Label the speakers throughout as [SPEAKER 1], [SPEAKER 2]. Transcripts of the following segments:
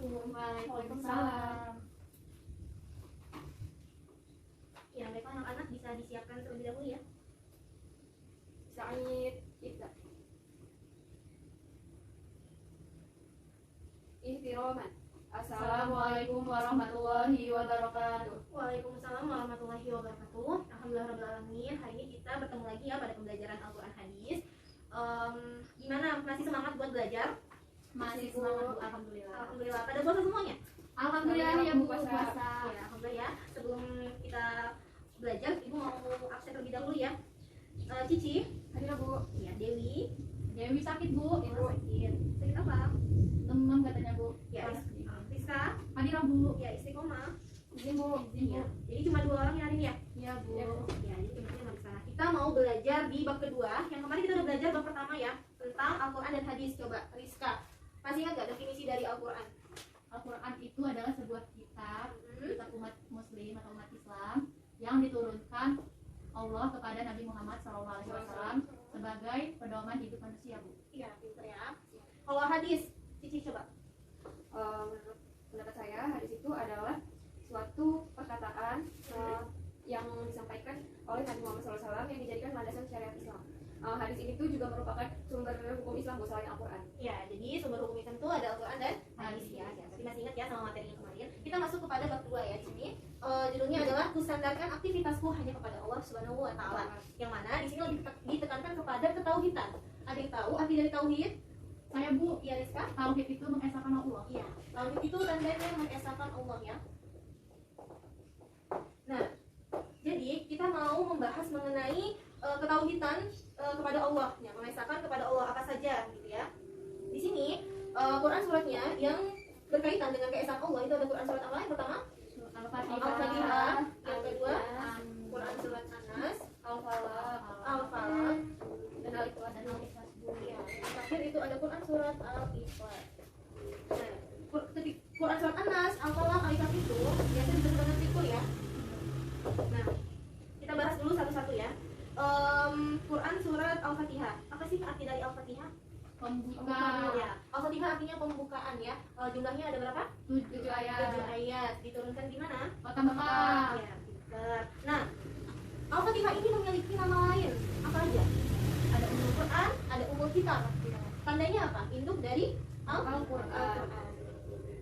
[SPEAKER 1] wabarakatuh.
[SPEAKER 2] Waalaikumsalam.
[SPEAKER 1] Ya, baiklah anak-anak bisa disiapkan terlebih dahulu ya.
[SPEAKER 2] Sa'id Ibda. Ihtiroman. Assalamualaikum warahmatullahi wabarakatuh.
[SPEAKER 1] Waalaikumsalam warahmatullahi wabarakatuh. Alhamdulillah alamin. Hari ini kita bertemu lagi ya pada pembelajaran Al-Quran Hadis. Gimana? Masih semangat buat belajar?
[SPEAKER 2] Masih semangat, Bu.
[SPEAKER 1] Alhamdulillah. Alhamdulillah. Pada puasa semuanya?
[SPEAKER 2] Alhamdulillah ya Bu puasa.
[SPEAKER 1] Ya, alhamdulillah ya. Sebelum kita belajar, Ibu mau absen terlebih dahulu ya. Cici?
[SPEAKER 2] Hadir Bu.
[SPEAKER 1] Ya, Dewi.
[SPEAKER 2] Dewi sakit Bu.
[SPEAKER 1] Ibu sakit. Sakit apa?
[SPEAKER 2] Demam katanya Bu.
[SPEAKER 1] Ya, Rizka.
[SPEAKER 2] Hadir Bu.
[SPEAKER 1] Ya, istiqomah.
[SPEAKER 2] Izin Bu. Izin Bu.
[SPEAKER 1] Ya. Jadi cuma 2 orang yang hari ini ya?
[SPEAKER 2] Iya Bu.
[SPEAKER 1] Ya, jadi teman-teman nggak bisa. Kita mau belajar di bab kedua. Yang kemarin kita udah belajar bab pertama ya, tentang Al-Quran dan Hadis. Coba Rizka, masih ingat gak definisi dari Al-Quran?
[SPEAKER 2] Al-Quran itu adalah sebuah kitab umat muslim atau umat Islam yang diturunkan Allah kepada Nabi Muhammad SAW sebagai pedoman hidup manusia Bu.
[SPEAKER 1] Iya, pintar ya. Kalau hadis, Cici coba.
[SPEAKER 2] Menurut pendapat saya, hadis itu adalah suatu perkataan yang disampaikan oleh Nabi Muhammad SAW yang dijadikan landasan syariat Islam. Hadis ini tuh juga merupakan sumber hukum Islam Bu selain Al-Quran.
[SPEAKER 1] Ya, jadi sumber hukum Islam itu ada Al-Quran dan hadis ya. Berarti masih ingat ya sama materi yang kemarin. Kita masuk kepada bab 2 ya di sini. Judulnya adalah kusandarkan aktivitasku hanya kepada Allah Subhanahu wa taala. Yang mana di sini lebih ditekankan kepada ketauhidan. Ada yang tahu arti dari tauhid?
[SPEAKER 2] Saya Bu,
[SPEAKER 1] Iya, Rizka?
[SPEAKER 2] tauhid itu mengesahkan Allah.
[SPEAKER 1] Iya, tauhid itu tandanya mengesahkan Allah ya. Nah, jadi kita mau membahas mengenai ketauhidan kepada Allah, ya, mengesahkan kepada Allah apa saja gitu ya. Di sini Quran suratnya yang berkaitan dengan keesaan Allah itu ada Quran surat apa yang pertama? Al-Fatihah. Yang kedua Quran surat Anas, Al-Falaq, dan Al-Ikhlas. Ya, yang terakhir itu ada Quran surat Al-Ikhlas. Nah, Quran surat Anas, Al-Falaq, Al-Ikhlas itu biasanya disebut dengan fikul ya. Nah, kita bahas dulu satu-satu ya. Quran surat Al-Fatihah. Apa sih arti dari Al-Fatihah?
[SPEAKER 2] Pembuka.
[SPEAKER 1] Ya. Al-Fatihah artinya pembukaan ya. Jumlahnya ada berapa?
[SPEAKER 2] 7 ayat.
[SPEAKER 1] 7 ayat. Diturunkan di mana?
[SPEAKER 2] Kota Mekah.
[SPEAKER 1] Ya, pintar. Nah, Al-Fatihah ini memiliki nama lain. Apa aja? Ada Ummul Quran, ada Ummul Kitab. Tandanya apa? Induk dari Al-Quran.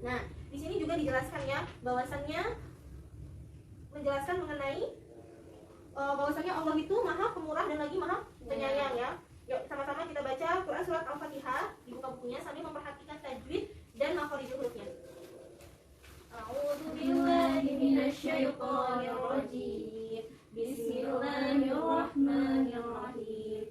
[SPEAKER 1] Nah, di sini juga dijelaskan ya bahwasannya menjelaskan mengenai bahwasannya Allah itu Maha Pemurah dan lagi Maha Penyayang ya. Yuk sama-sama kita baca Quran surat Al-Fatihah, dibuka bukunya sambil memperhatikan tajwid dan makharijul hurufnya. A'udzu billahi minasyaitonir rajim. Bismillahirrahmanirrahim.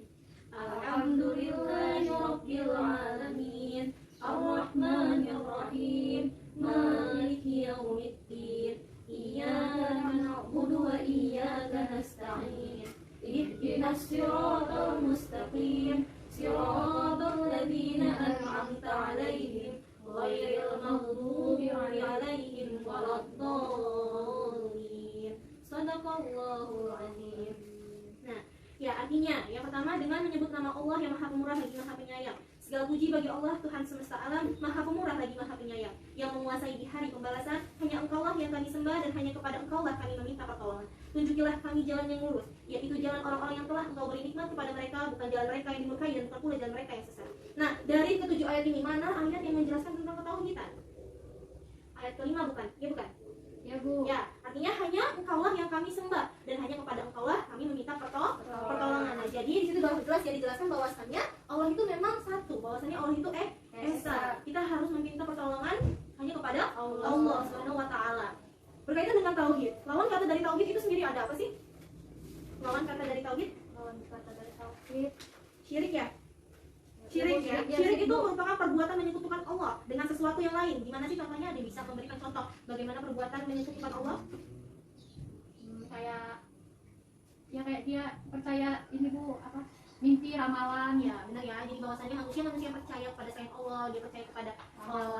[SPEAKER 1] Alhamdulillahi rabbil alamin. Arrahmanir rahim. Maliki yaumiddin. Iyyaka na'budu wa iyyaka nasta'in. Ihdinas siratal mustaqim. Siratal ladzina an'amta 'alaihim ghairil maghdubi 'alaihim waladdallin. Shadaqallahul 'azim. Nah, ya artinya yang pertama dengan menyebut nama Allah yang Maha Pemurah lagi Maha Penyayang. Segala puji bagi Allah Tuhan semesta alam, Maha Pemurah lagi Maha Penyayang, yang menguasai di hari pembalasan. Hanya Engkaulah yang kami sembah dan hanya kepada Engkaulah kami meminta pertolongan. Tunjukilah kami jalan yang lurus, yaitu jalan orang-orang yang telah Engkau beri nikmat kepada mereka, bukan jalan mereka yang dimurkai dan bukan pula jalan mereka yang sesat. Nah, dari ketujuh ayat ini mana ayat yang menjelaskan tentang ketauhidan? Ayat kelima bukan? Ya bukan?
[SPEAKER 2] Ya Bu.
[SPEAKER 1] Ya, artinya hanya Engkaulah yang kami sembah dan hanya kepada Engkaulah kami meminta pertolongan. Nah, jadi di situ jelas ya dijelaskan bahwasannya Allah itu memang satu, bahwasannya Allah itu esa. Kita harus meminta pertolongan hanya kepada Allah Subhanahu wa taala. Berkaitan dengan tauhid. Lawan kata dari tauhid itu sendiri ada apa sih? Lawan kata dari tauhid? Syirik ya? Syirik ya. Syirik itu merupakan perbuatan menyekutukan Allah dengan sesuatu yang lain. Gimana sih contohnya? Ada bisa memberikan contoh bagaimana perbuatan menyekutukan Allah?
[SPEAKER 2] Kayak dia percaya ini Bu, apa? Mimpi, ramalan.
[SPEAKER 1] Ya, benar ya. Jadi bahwasanya manusia percaya kepada selain Allah, dia percaya kepada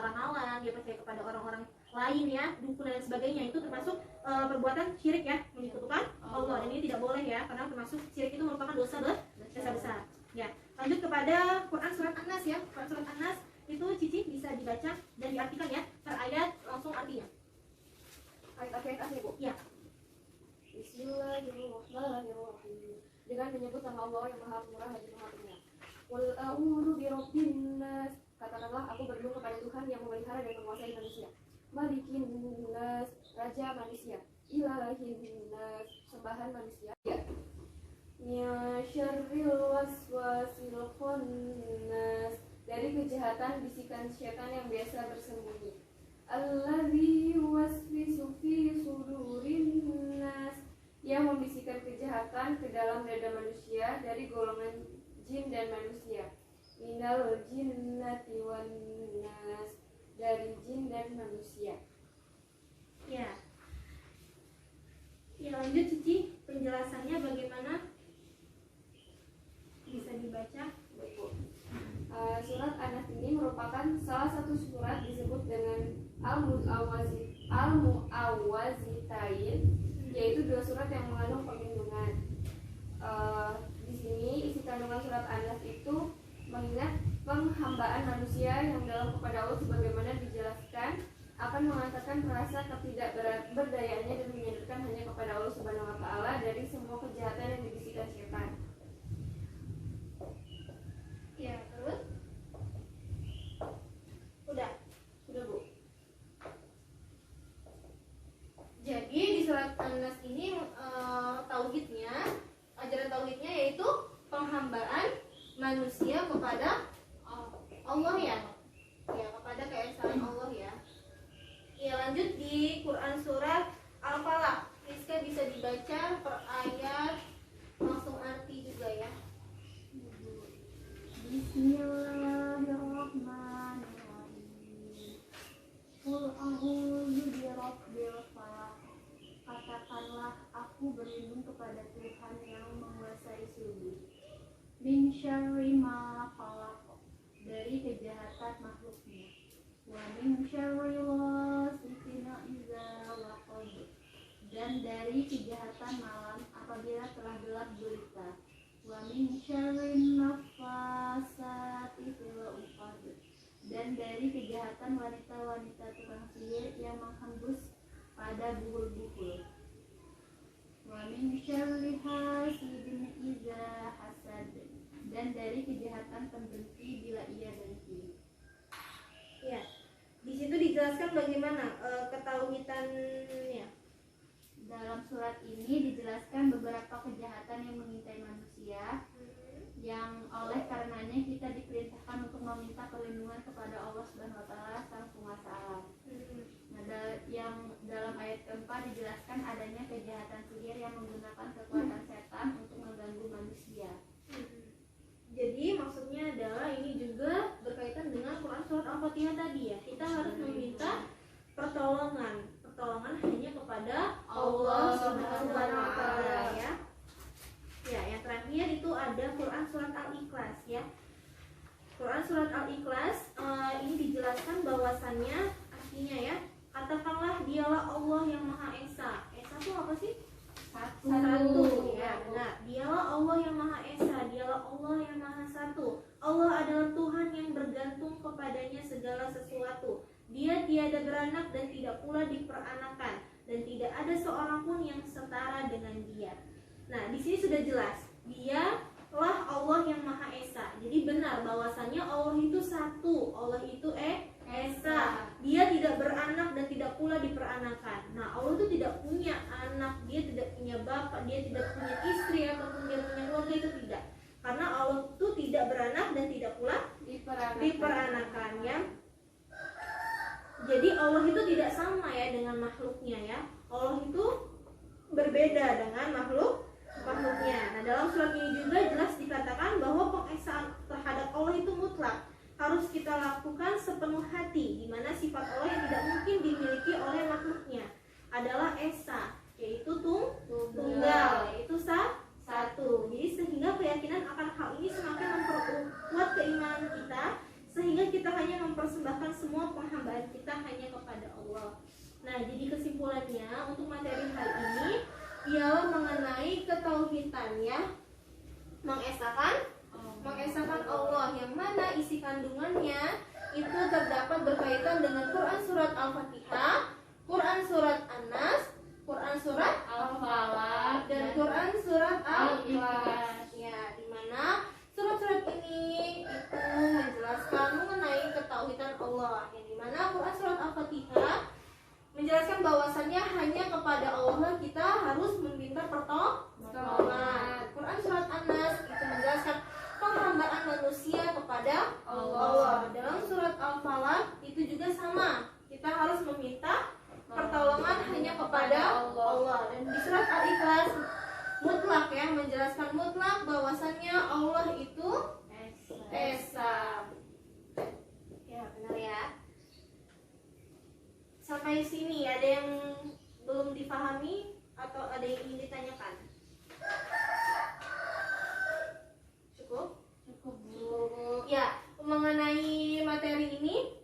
[SPEAKER 1] ramalan, dia percaya kepada orang-orang lain ya, dukun dan sebagainya. Itu termasuk perbuatan syirik ya, menyekutukan Allah. Dan ini tidak boleh ya, karena termasuk syirik itu merupakan dosa besar. Ya, lanjut kepada Quran surat An-Nas ya. Quran surat An-Nas itu Cici bisa dibaca dan diartikan ya per
[SPEAKER 2] menyebut nama Allah yang Maha Pemurah lagi Maha Penyayang. Qul a'udzu birabbin nas. Katakanlah aku berlindung kepada Tuhan yang memelihara dan menguasai manusia. Malikin nas, raja manusia. Ilahin nas, sembahan manusia. Ya syarril waswasil khannas, dari kejahatan bisikan syaitan yang biasa bersembunyi. Alladzi yuwaswisu fi sudurin nas, yang membisikkan kejahatan ke dalam dada manusia dari golongan jin dan manusia. Minal jinnati wan nas, dari jin dan manusia.
[SPEAKER 1] Ya. Ya, lanjut Cici, penjelasannya bagaimana? Bisa dibaca?
[SPEAKER 2] Surat An-Nas ini merupakan salah satu surat disebut dengan Al-Mu'awwazitain, yaitu dua surat yang mengandung perlindungan. Di sini isi kandungan surat An-Nas itu mengingat penghambaan manusia yang dalam kepada Allah sebagaimana dijelaskan akan mengatakan rasa ketidakberdayaannya dan menyadarkan hanya kepada Allah Subhanahu wa taala dari semua kejahatan yang dibisikkan syaitan.
[SPEAKER 1] Ya, terus? Udah Bu. Jadi di surat An-Nas ini tauhidnya, ajaran tauhidnya yaitu penghambaan manusia kepada Allah ya. Ya, kepada keesaan Allah ya. Ya, lanjut di Quran surat Al-Falaq. Rizka bisa dibaca per ayat langsung arti juga ya.
[SPEAKER 3] Bismillahirrahmanirrahim. Qul a'udzu birabbil falaq. Katakanlah aku berlindung kepada Tuhan yang menguasai subuh. Min syarri ma khalaq, dari kejahatan makhluknya. Wa min syarri ghasiqin idza waqab, dan dari kejahatan malam apabila telah gelap gulita. Wa min syarri nafasati fil 'uqad, dan dari kejahatan wanita-wanita tukang sihir yang menghembus pada buhul-buhul. Wa min syarri hasidin idza hasad, dan dari kejahatan pembenci bila ia benci.
[SPEAKER 1] Ya. Di situ dijelaskan bagaimana ketauhidannya.
[SPEAKER 3] Dalam surat ini dijelaskan beberapa kejahatan yang mengintai manusia, yang oleh karenanya kita diperintahkan untuk meminta perlindungan kepada Allah Subhanahu wa taala Sang Penguasa alam. Nah, yang dalam ayat keempat dijelaskan adanya kejahatan sihir yang menggunakan kekuatan setan untuk mengganggu manusia.
[SPEAKER 1] Jadi maksudnya adalah ini juga berkaitan dengan Quran surat Al-Fatihah tadi ya. Kita harus meminta pertolongan hanya kepada Allah Subhanahu wa taala ya. Ya, yang terakhir itu ada Quran surat Al-Ikhlas ya. Quran surat Al-Ikhlas ini dijelaskan bahwasannya artinya ya, katakanlah dialah Allah yang Maha Esa. Esa itu apa sih? Satu ya, benar. Dialah Allah yang Maha Esa, dialah Allah yang Maha Satu. Allah adalah Tuhan yang bergantung kepadanya segala sesuatu. Dia tiada beranak dan tidak pula diperanakan, dan tidak ada seorang pun yang setara dengan Dia. Nah, di sini sudah jelas, Dialah Allah yang Maha Esa. Jadi benar bahwasannya Allah itu satu, Allah itu Esa. Dia tidak beranak dan tidak pula diperanakan. Nah, Allah itu tidak punya anak, Dia tidak punya bapak, Dia tidak punya istri ataupun Dia punya keluarga, itu tidak. Karena Allah itu tidak beranak dan tidak pula diperanakan ya. Jadi Allah itu tidak sama ya dengan makhluknya ya. Allah itu berbeda dengan makhluknya. Nah, dalam surat ini juga jelas dikatakan bahwa pengesaan terhadap Allah itu mutlak, harus kita lakukan sepenuh hati, di mana sifat Allah yang tidak mungkin dimiliki oleh makhluknya adalah Esa, yaitu tunggal, yaitu satu. Jadi sehingga keyakinan akan hal ini semakin memperkuat keimanan kita, sehingga kita hanya mempersembahkan semua penghambaan kita hanya kepada Allah. Nah, jadi kesimpulannya untuk materi hari ini ialah mengenai ketauhidannya, mengesakan Allah, yang mana isi kandungannya itu terdapat berkaitan dengan Quran surat Al-Fatihah, Quran surat An-Nas, Quran surat
[SPEAKER 3] Al-Falaq,
[SPEAKER 1] dan Quran surat Al-Ikhlas. Ya, Al-Fatihah menjelaskan bahwasannya hanya kepada Allah kita harus meminta pertolongan. Quran surat An-Nas itu menjelaskan penghambaan manusia kepada Allah. Dalam surat Al-Falaq itu juga sama, kita harus meminta pertolongan hanya kepada Allah. Dan di surat Al-Ikhlas mutlak ya, menjelaskan mutlak bahwasannya Allah itu Esa. Ya benar ya. Sampai sini ada yang belum dipahami atau ada yang ingin ditanyakan? Cukup?
[SPEAKER 3] Cukup Bu.
[SPEAKER 1] Ya, mengenai materi ini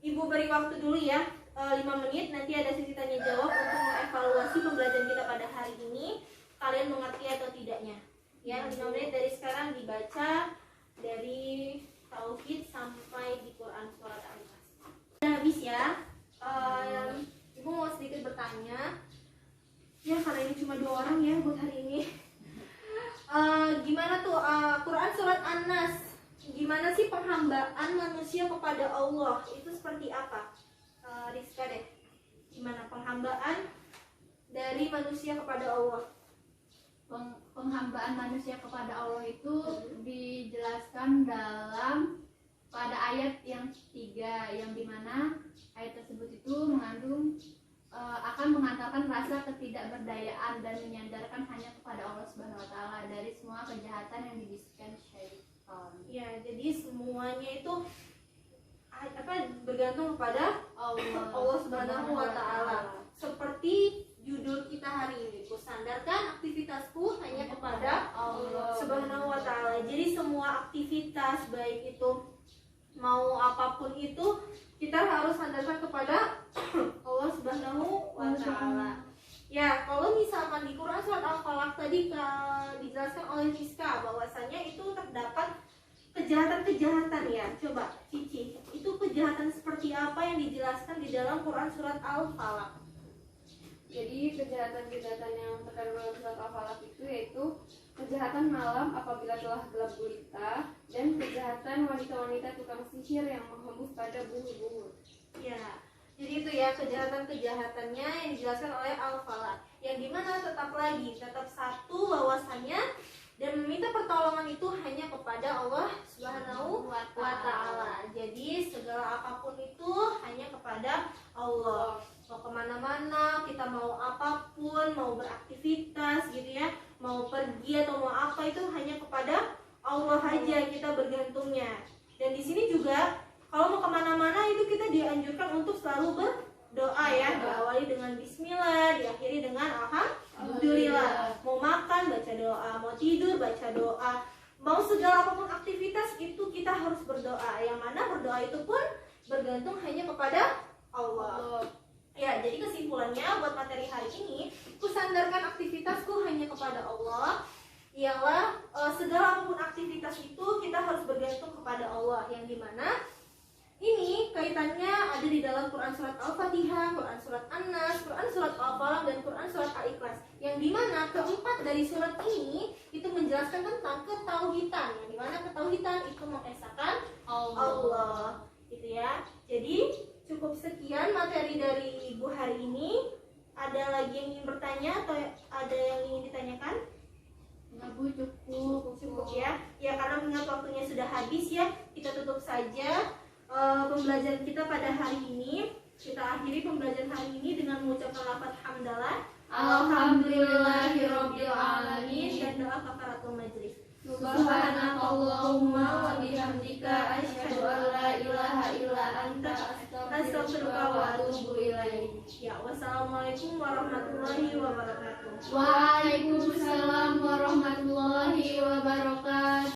[SPEAKER 1] Ibu beri waktu dulu ya, 5 menit. Nanti ada sesi tanya jawab untuk mengevaluasi pembelajaran kita pada hari ini. Kalian mengerti atau tidaknya? Ya, 5 menit dari sekarang dibaca dari Tauhid sampai di Quran surat Al-Ikhlas. Sudah habis ya. Ibu mau sedikit bertanya. Ya, karena ini cuma 2 orang ya buat hari ini. Gimana tuh Quran surat An-Nas? Gimana sih penghambaan manusia kepada Allah? Itu seperti apa? Rizka deh. Gimana penghambaan dari manusia kepada Allah?
[SPEAKER 3] Penghambaan manusia kepada Allah itu dijelaskan dalam pada ayat yang 3, yang dimana ayat tersebut itu mengandung akan mengantarkan rasa ketidakberdayaan dan menyandarkan hanya kepada Allah Subhanahu wa taala dari semua kejahatan yang dibisikkan syaitan.
[SPEAKER 1] Ya, jadi semuanya itu bergantung kepada Allah Subhanahu wa taala. Seperti judul kita hari ini, kusandarkan aktivitasku hanya kepada Allah Subhanahu wa taala. Jadi semua aktivitas baik itu mau apapun itu kita harus sandarkan kepada Allah Subhanahu wa taala. Ya, kalau misalkan di Quran surat Al-Falaq tadi dijelaskan oleh Rizka bahwasanya itu terdapat kejahatan-kejahatan ya. Coba Cici, itu kejahatan seperti apa yang dijelaskan di dalam Quran surat Al-Falaq?
[SPEAKER 2] Jadi kejahatan-kejahatan yang terkandung dalam surat Al-Falaq itu yaitu kejahatan malam apabila telah gelap gulita dan kejahatan wanita-wanita tukang sihir yang menghembus pada bumi-bumi.
[SPEAKER 1] Ya, jadi itu ya kejahatan-kejahatannya yang dijelaskan oleh Al-Falaq. Yang dimana tetap satu bahwasannya dan meminta pertolongan itu hanya kepada Allah Subhanahu wa taala. Jadi segala apapun itu hanya kepada Allah. Mau kemana-mana, kita mau apapun, mau beraktivitas gitu ya, mau pergi atau mau apa itu hanya kepada Allah aja kita bergantungnya. Dan di sini juga kalau mau kemana-mana itu kita dianjurkan untuk selalu berdoa ya, diawali dengan Bismillah, diakhiri dengan Alhamdulillah. Mau makan baca doa, mau tidur baca doa, mau segala apapun aktivitas itu kita harus berdoa. Yang mana berdoa itu pun bergantung hanya kepada Allah. Ya, jadi kesimpulannya buat materi hari ini, kusandarkan aktivitasku hanya kepada Allah. Ialah segala apapun aktivitas itu kita harus bergantung kepada Allah. Yang dimana ini kaitannya ada di dalam Quran surat Al-Fatihah, Quran surat An-Nas, Quran surat Al-Falaq, dan Quran surat Al-Ikhlas. Yang dimana keempat dari surat ini itu menjelaskan tentang ketauhidan. Yang dimana ketauhidan itu mengesahkan Allah. Gitu ya. Jadi cukup sekian materi dari Ibu hari ini. Ada lagi yang ingin bertanya atau ada yang ingin ditanyakan?
[SPEAKER 3] Enggak Bu, cukup
[SPEAKER 1] Ya. Ya, karena mengingat waktunya sudah habis ya, kita tutup saja pembelajaran kita pada hari ini. Kita akhiri pembelajaran hari ini dengan mengucapkan lafaz hamdalah, alhamdulillahirabbil alamin, dan doa kafaratul majlis. Subhanakallahumma wa bihamdika asyhadu an la ilaha illa anta astaghfiruka wa atubu ilaik. Ya, wassalamualaikum warahmatullahi wabarakatuh.
[SPEAKER 3] Waalaikumsalam warahmatullahi wabarakatuh.